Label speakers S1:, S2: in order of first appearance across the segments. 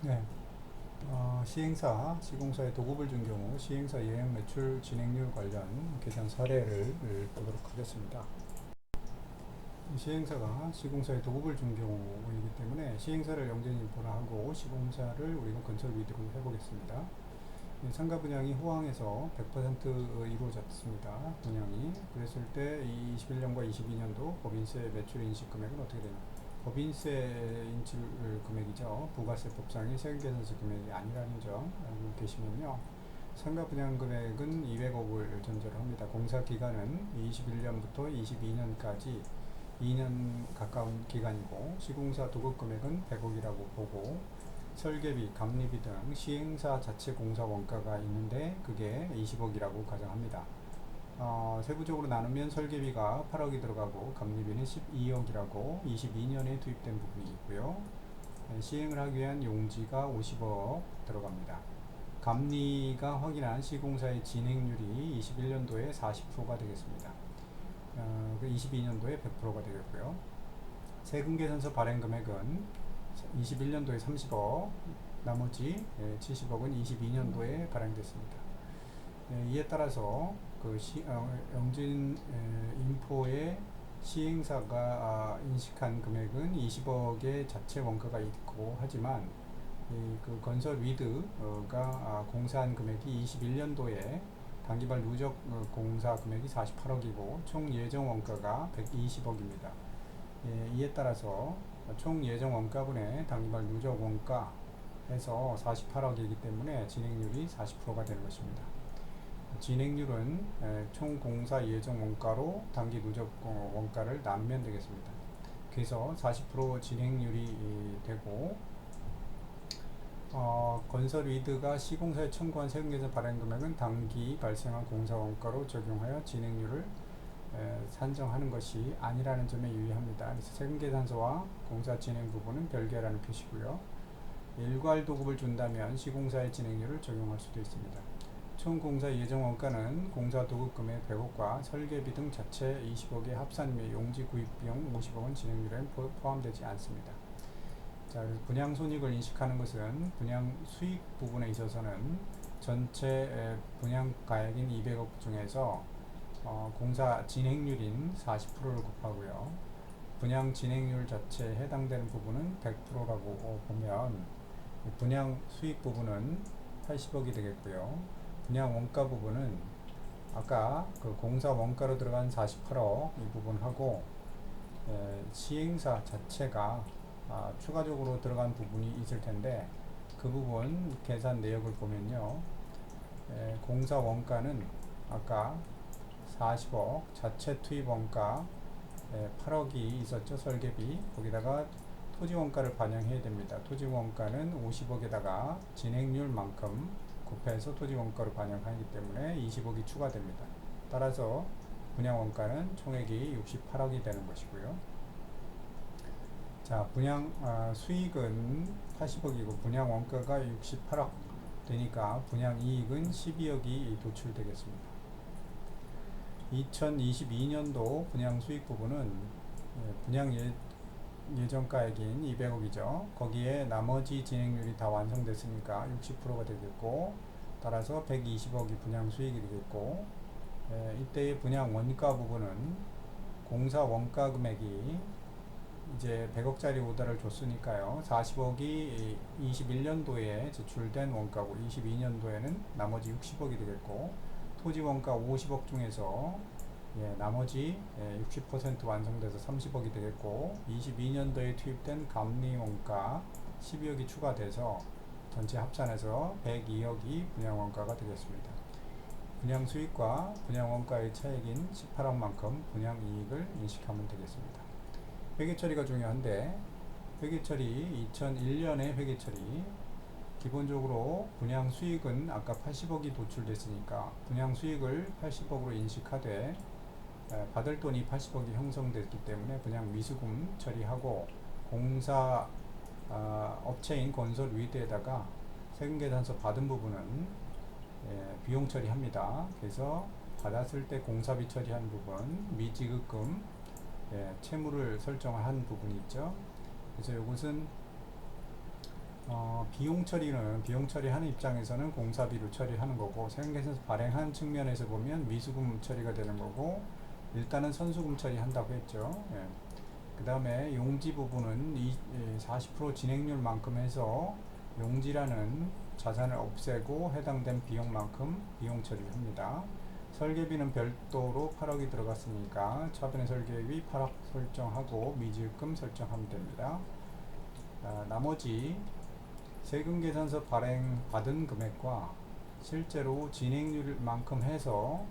S1: 네. 시행사, 시공사에 도급을 준 경우 시행사 예약 매출 진행률 관련 계산 사례를 보도록 하겠습니다. 시행사가 시공사에 도급을 준 경우이기 때문에 시행사를 영전인포라 하고 시공사를 우리가 건설 위주로 해보겠습니다. 상가 분양이 호황에서 100% 이루어졌습니다. 분양이. 그랬을 때 21년과 22년도 법인세 매출 인식 금액은 어떻게 되냐? 법인세 인출 금액이죠. 부가세 법상의 세금계산서 금액이 아니라는 점 알고 계시면요. 상가 분양 금액은 200억을 전제로 합니다. 공사 기간은 21년부터 22년까지 2년 가까운 기간이고 시공사 도급 금액은 100억이라고 보고 설계비, 감리비 등 시행사 자체 공사 원가가 있는데 그게 20억이라고 가정합니다. 세부적으로 나누면 설계비가 8억이 들어가고 감리비는 12억이라고 22년에 투입된 부분이 있고요. 시행을 하기 위한 용지가 50억 들어갑니다. 감리가 확인한 시공사의 진행률이 21년도에 40%가 되겠습니다. 22년도에 100%가 되겠고요. 세금계산서 발행 금액은 21년도에 30억, 나머지 70억은 22년도에 발행됐습니다. 이에 따라서 영진 인포의 시행사가 인식한 금액은 20억의 자체 원가가 있고 하지만 그 건설 위드가 공사한 금액이 21년도에 단기발 누적 공사 금액이 48억이고 총 예정 원가가 120억입니다. 이에 따라서 총 예정 원가분의 단기발 누적 원가 해서 48억이기 때문에 진행률이 40%가 되는 것입니다. 진행률은 총 공사 예정 원가로 단기 누적 원가를 나누면 되겠습니다. 그래서 40% 진행률이 되고 건설 위드가 시공사에 청구한 세금계산 발행 금액은 단기 발생한 공사 원가로 적용하여 진행률을 산정하는 것이 아니라는 점에 유의합니다. 그래서 세금계산서와 공사 진행 부분은 별개라는 표시고요. 일괄 도급을 준다면 시공사의 진행률을 적용할 수도 있습니다. 총 공사 예정 원가는 공사 도급 금액 100억과 설계비 등 자체 20억의 합산임에 용지 구입 비용 50억은 진행률에 포함되지 않습니다. 자, 분양 손익을 인식하는 것은 분양 수익 부분에 있어서는 전체 분양 가액인 200억 중에서 공사 진행률인 40%를 곱하고요. 분양 진행률 자체에 해당되는 부분은 100%라고 보면 분양 수익 부분은 80억이 되겠고요. 분양 원가 부분은 아까 그 공사 원가로 들어간 48억 이 부분하고 시행사 자체가 추가적으로 들어간 부분이 있을 텐데 그 부분 계산 내역을 보면요. 공사 원가는 아까 40억 자체 투입 원가 8억이 있었죠. 설계비 거기다가 토지 원가를 반영해야 됩니다. 토지 원가는 50억에다가 진행률만큼 곱해서 토지 원가로 반영하기 때문에 20억이 추가됩니다. 따라서 분양 원가는 총액이 68억이 되는 것이고요. 자, 분양 수익은 80억이고 분양 원가가 68억 되니까 분양 이익은 12억이 도출되겠습니다. 2022년도 분양 수익 부분은 분양 예정가액인 200억이죠. 거기에 나머지 진행률이 다 완성됐으니까 60%가 되겠고 따라서 120억이 분양 수익이 되겠고 이때의 분양 원가 부분은 공사 원가 금액이 이제 100억짜리 오더를 줬으니까요. 40억이 21년도에 제출된 원가고 22년도에는 나머지 60억이 되겠고 토지 원가 50억 중에서 나머지 60% 완성돼서 30억이 되겠고 22년도에 투입된 감리 원가 12억이 추가돼서 전체 합산해서 102억이 분양 원가가 되겠습니다. 분양 수익과 분양 원가의 차액인 18억만큼 분양 이익을 인식하면 되겠습니다. 회계처리가 중요한데 회계처리 2001년에 회계처리 기본적으로 분양 수익은 아까 80억이 도출됐으니까 분양 수익을 80억으로 인식하되 받을 돈이 80억이 형성됐기 때문에 분양 미수금 처리하고 공사 업체인 건설 위드에다가 세금계산서 받은 부분은 비용 처리합니다. 그래서 받았을 때 공사비 처리한 부분 미지급금 채무를 설정한 부분이 있죠. 그래서 이것은 비용 처리하는 입장에서는 공사비로 처리하는 거고, 세금계산서 발행한 측면에서 보면 미수금 처리가 되는 거고, 일단은 선수금 처리한다고 했죠. 예. 그 다음에 용지 부분은 40% 진행률만큼 해서 용지라는 자산을 없애고 해당된 비용만큼 비용 처리를 합니다. 설계비는 별도로 8억이 들어갔으니까 차변의 설계비 8억 설정하고 미지급금 설정하면 됩니다. 나머지 세금계산서 발행 받은 금액과 실제로 진행률만큼 해서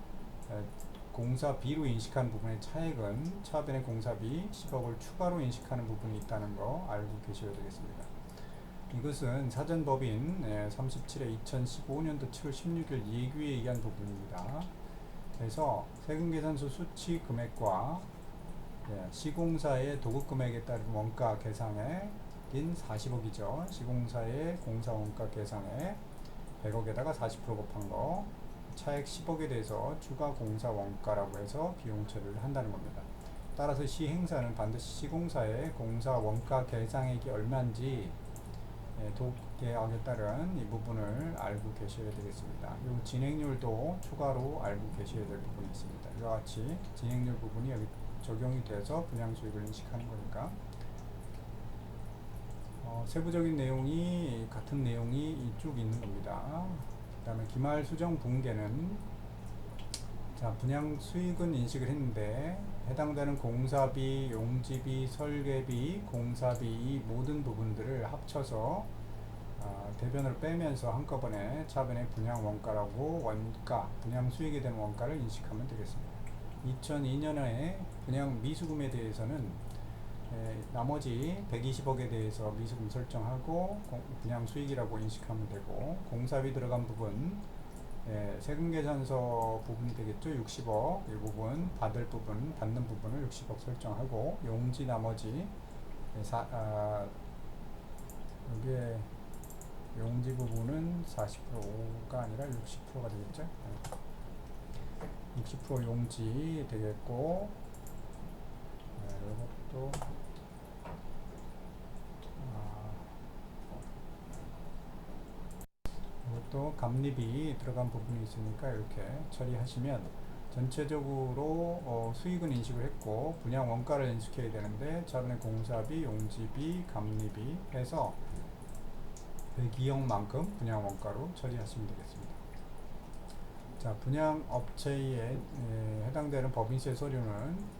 S1: 공사비로 인식한 부분의 차액은 차변의 공사비 10억을 추가로 인식하는 부분이 있다는 거 알고 계셔야 되겠습니다. 이것은 사전법인 37회 2015년도 7월 16일 예규에 의한 부분입니다. 그래서 세금계산서 수취 금액과 시공사의 도급금액에 따른 원가 계상액인 40억이죠. 시공사의 공사 원가 계상액 100억에다가 40% 곱한 거, 차액 10억에 대해서 추가 공사 원가라고 해서 비용 처리를 한다는 겁니다. 따라서 시행사는 반드시 시공사의 공사 원가 계상액이 얼마인지 도급계약에 따른 이 부분을 알고 계셔야 되겠습니다. 이 진행률도 추가로 알고 계셔야 될 부분이 있습니다. 이와 같이 진행률 부분이 여기 적용이 돼서 분양수익을 인식하는 거니까 세부적인 내용이 같은 내용이 쭉 있는 겁니다. 그 다음에 기말 수정 분계는 분양 수익은 인식을 했는데 해당되는 공사비, 용지비, 설계비, 공사비 이 모든 부분들을 합쳐서 대변을 빼면서 한꺼번에 차변의 분양 원가라고 분양 수익에 대한 원가를 인식하면 되겠습니다. 2002년에 분양 미수금에 대해서는 나머지 120억에 대해서 미수금 설정하고 분양 수익이라고 인식하면 되고, 공사비 들어간 부분 세금계산서 부분이 되겠죠. 60억 이 부분 받는 부분을 60억 설정하고, 용지 나머지 여기에 용지 부분은 40%가 아니라 60%가 되겠죠. 60% 용지 되겠고, 이것도 이것도 감립이 들어간 부분이 있으니까 이렇게 처리하시면 전체적으로 수익은 인식을 했고 분양 원가를 인식해야 되는데 차변의 공사비, 용지비, 감립이 해서 102억만큼 분양 원가로 처리하시면 되겠습니다. 자, 분양 업체에 해당되는 법인세 서류는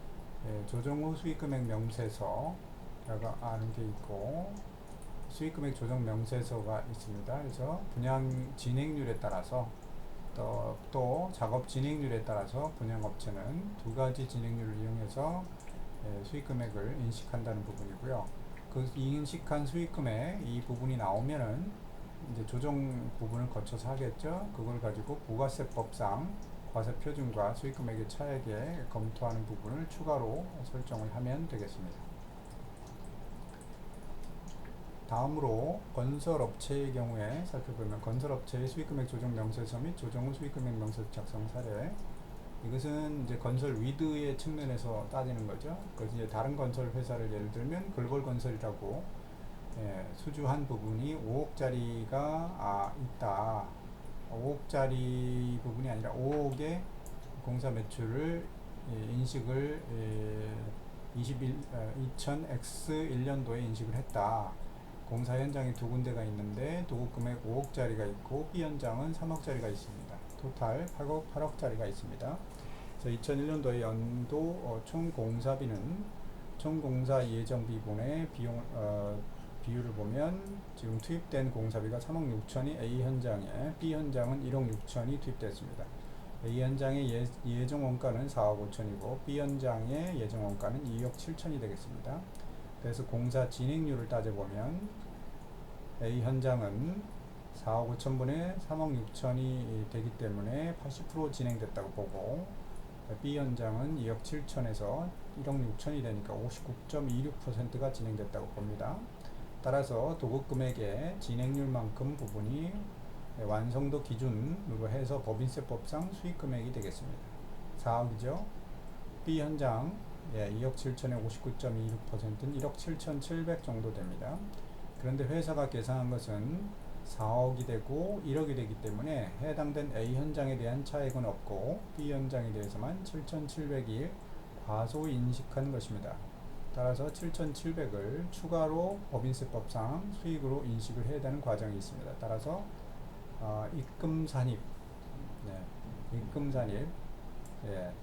S1: 조정 후 수익금액 명세서라고 하는 게 있고, 수익금액 조정 명세서가 있습니다. 그래서 분양 진행률에 따라서 또 작업 진행률에 따라서 분양업체는 두 가지 진행률을 이용해서 수익금액을 인식한다는 부분이고요. 그 인식한 수익금액 이 부분이 나오면은 이제 조정 부분을 거쳐서 하겠죠. 그걸 가지고 부가세법상 과세표준과 수익금액의 차액에 검토하는 부분을 추가로 설정을 하면 되겠습니다. 다음으로 건설업체의 경우에 살펴보면 건설업체의 수익금액 조정 명세서 및 조정 후 수익금액 명세서 작성 사례, 이것은 이제 건설 위드의 측면에서 따지는 거죠. 그래서 이제 다른 건설 회사를 예를 들면 글벌건설이라고 수주한 부분이 5억짜리가 있다. 5억짜리 부분이 아니라 5억의 공사 매출을 인식을 2000X1년도에 인식을 했다. 공사 현장이 두 군데가 있는데 도급금액 5억짜리가 있고 B 현장은 3억짜리가 있습니다. 토탈 8억짜리가 있습니다. 그래서 2001년도의 연도 총 공사비는 총 공사 예정 비분의 비율을 보면 지금 투입된 공사비가 3억 6천이 A 현장에, B 현장은 1억 6천이 투입됐습니다. A 현장의 예정 원가는 4억 5천이고 B 현장의 예정 원가는 2억 7천이 되겠습니다. 그래서 공사 진행률을 따져보면 A 현장은 4억 5천분의 3억 6천이 되기 때문에 80% 진행됐다고 보고, B 현장은 2억 7천에서 1억 6천이 되니까 59.26%가 진행됐다고 봅니다. 따라서 도급금액의 진행률만큼 부분이 완성도 기준으로 해서 법인세법상 수익금액이 되겠습니다. 4억이죠. B 현장 2억 7천에 59.26%는 1억 7천 7백 정도 됩니다. 그런데 회사가 계산한 것은 4억이 되고 1억이 되기 때문에 해당된 A 현장에 대한 차액은 없고 B 현장에 대해서만 7,700일 과소 인식한 것입니다. 따라서 7,700을 추가로 법인세법상 수익으로 인식을 해야 되는 과정이 있습니다. 따라서 입금 산입, 입금 산입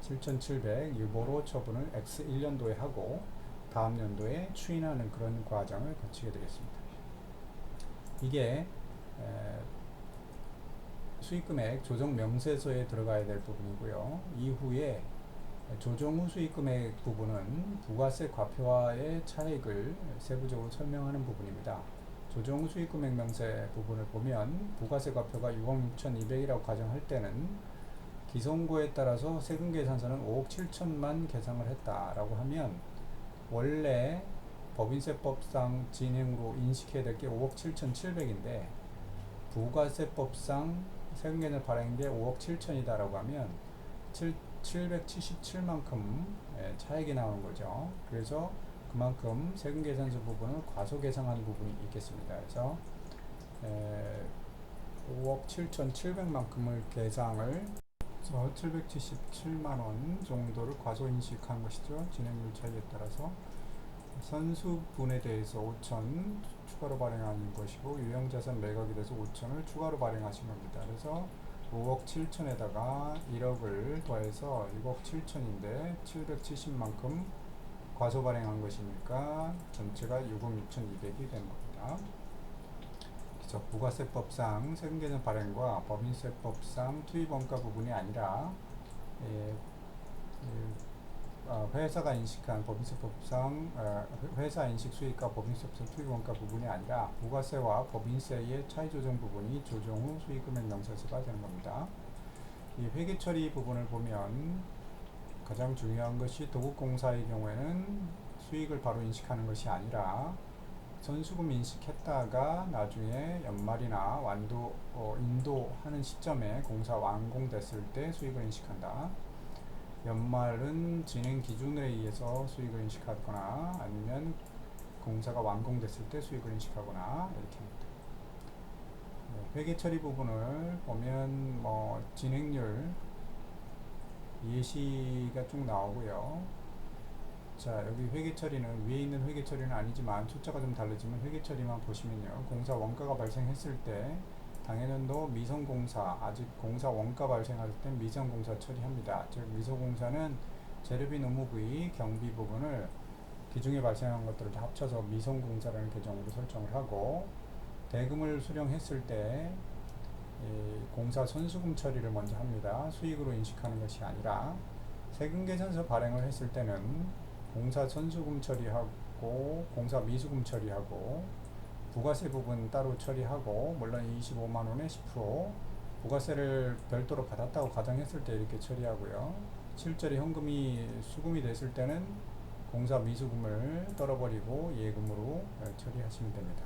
S1: 7,700 유보로 처분을 X1년도에 하고 다음 연도에 추인하는 그런 과정을 거치게 되겠습니다. 이게 수익금액 조정 명세서에 들어가야 될 부분이고요. 이후에 조정 후 수익금액 부분은 부가세 과표와의 차익을 세부적으로 설명하는 부분입니다. 조정 후 수익금액 명세 부분을 보면 부가세 과표가 6억 6,200이라고 가정할 때는 기성고에 따라서 세금 계산서는 5억 7천만 계상을 했다라고 하면 원래 법인세법상 진행으로 인식해야 될 게 5억 7,700인데 부가세법상 세금계산 발행된 게 5억 7천이다라고 하면 777만큼 차익이 나오는 거죠. 그래서 그만큼 세금계산서 부분을 과소계상하는 부분이 있겠습니다. 그래서 5억 7,700만큼을 계상을 777만원 정도를 과소인식한 것이죠. 진행률 차이에 따라서 선수분에 대해서 5천 추가로 발행하는 것이고 유형자산 매각에 대해서 5천을 추가로 발행하신 겁니다. 그래서 5억 7천에다가 1억을 더해서 6억 7천인데 770만큼 과소 발행한 것이니까 전체가 6억 6,200이 되는 겁니다. 그래서 부가세법상 세금계산 발행과 법인세법상 투입원가 부분이 아니라 회사가 인식한 법인세법상 회사 인식 수익과 법인세법상 투입원가 부분이 아니라 부가세와 법인세의 차이조정 부분이 조정 후 수익금액 명세서가 되는 겁니다. 이 회계처리 부분을 보면 가장 중요한 것이 도급공사의 경우에는 수익을 바로 인식하는 것이 아니라 선수금 인식했다가 나중에 연말이나 인도하는 시점에 공사 완공됐을 때 수익을 인식한다. 연말은 진행 기준에 의해서 수익을 인식하거나 아니면 공사가 완공됐을 때 수익을 인식하거나 이렇게 합니다. 회계 처리 부분을 보면 진행률 예시가 쭉 나오고요. 자, 여기 회계 처리는 위에 있는 회계 처리는 아니지만 숫자가 좀 다르지만 회계 처리만 보시면요. 공사 원가가 발생했을 때 당해년도 미성공사, 아직 공사 원가 발생할 때 미성공사 처리합니다. 즉 미성공사는 재료비, 노무부의, 경비 부분을 기중에 발생한 것들을 다 합쳐서 미성공사라는 계정으로 설정을 하고 대금을 수령했을 때 공사 선수금 처리를 먼저 합니다. 수익으로 인식하는 것이 아니라 세금계산서 발행을 했을 때는 공사 선수금 처리하고 공사 미수금 처리하고 부가세 부분 따로 처리하고 물론 25만원에 10% 부가세를 별도로 받았다고 가정했을 때 이렇게 처리하고요. 실제로 현금이 수금이 됐을 때는 공사 미수금을 떨어버리고 예금으로 처리하시면 됩니다.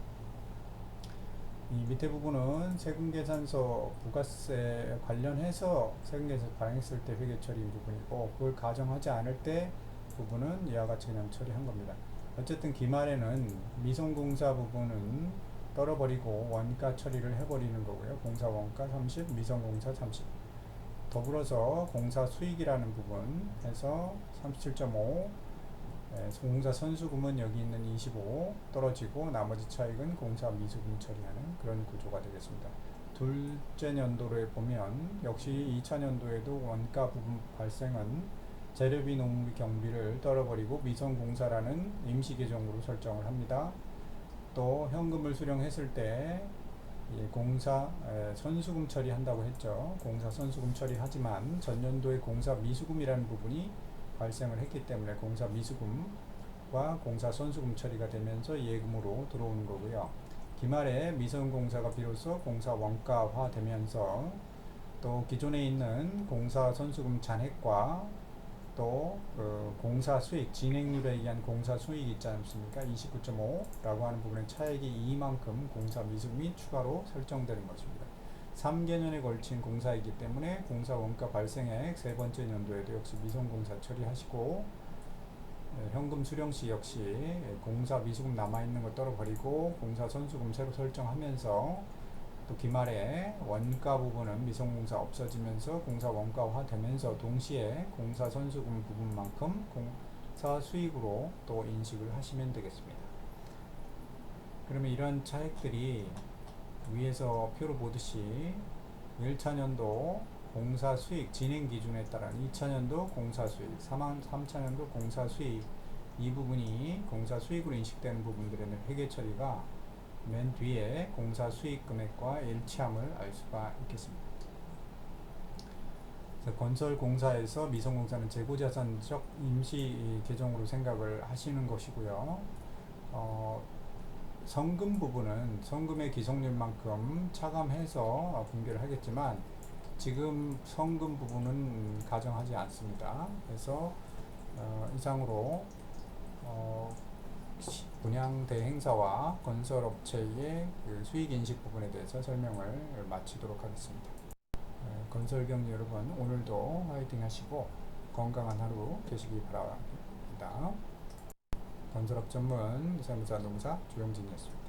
S1: 이 밑에 부분은 세금계산서 부가세 관련해서 세금계산서 발행했을 때 회계 처리인 부분이고 그걸 가정하지 않을 때 부분은 이와 같이 그냥 처리한 겁니다. 어쨌든 기말에는 미성공사 부분은 떨어버리고 원가 처리를 해버리는 거고요. 공사 원가 30, 미성공사 30. 더불어서 공사 수익이라는 부분 해서 37.5, 공사 선수금은 여기 있는 25 떨어지고 나머지 차익은 공사 미수금 처리하는 그런 구조가 되겠습니다. 둘째 년도를 보면 역시 2차년도에도 원가 부분 발생은 재료비, 노무비, 경비를 떨어버리고 미성공사라는 임시계정으로 설정을 합니다. 또 현금을 수령했을 때 공사 선수금 처리한다고 했죠. 공사 선수금 처리하지만 전년도에 공사 미수금이라는 부분이 발생을 했기 때문에 공사 미수금과 공사 선수금 처리가 되면서 예금으로 들어오는 거고요. 기말에 미성공사가 비로소 공사 원가화 되면서 또 기존에 있는 공사 선수금 잔액과 또 공사 수익, 진행률에 의한 공사 수익이 있지 않습니까? 29.5라고 하는 부분의 차액이 이만큼 공사 미수금이 추가로 설정되는 것입니다. 3개년에 걸친 공사이기 때문에 공사 원가 발생액 세 번째 년도에도 역시 미성공사 처리하시고 현금 수령 시 역시 공사 미수금 남아있는 거 떨어버리고 공사 선수금 새로 설정하면서 또 기말에 원가 부분은 미성공사 없어지면서 공사 원가화 되면서 동시에 공사 선수금 부분만큼 공사 수익으로 또 인식을 하시면 되겠습니다. 그러면 이런 차액들이 위에서 표로 보듯이 1차년도 공사 수익 진행 기준에 따른 2차년도 공사 수익, 3차년도 공사 수익, 이 부분이 공사 수익으로 인식되는 부분들에는 회계 처리가 맨 뒤에 공사 수익 금액과 일치함을 알 수가 있겠습니다. 건설 공사에서 미성공사는 재고자산적 임시 계정으로 생각을 하시는 것이고요. 성금 부분은 성금의 기속률만큼 차감해서 분배를 하겠지만 지금 성금 부분은 가정하지 않습니다. 그래서 이상으로 분양 대행사와 건설업체의 그 수익인식 부분에 대해서 설명을 마치도록 하겠습니다. 건설경리 여러분, 오늘도 화이팅 하시고 건강한 하루 되시기 바랍니다. 건설업 전문 세무사 노무사 조영진이었습니다.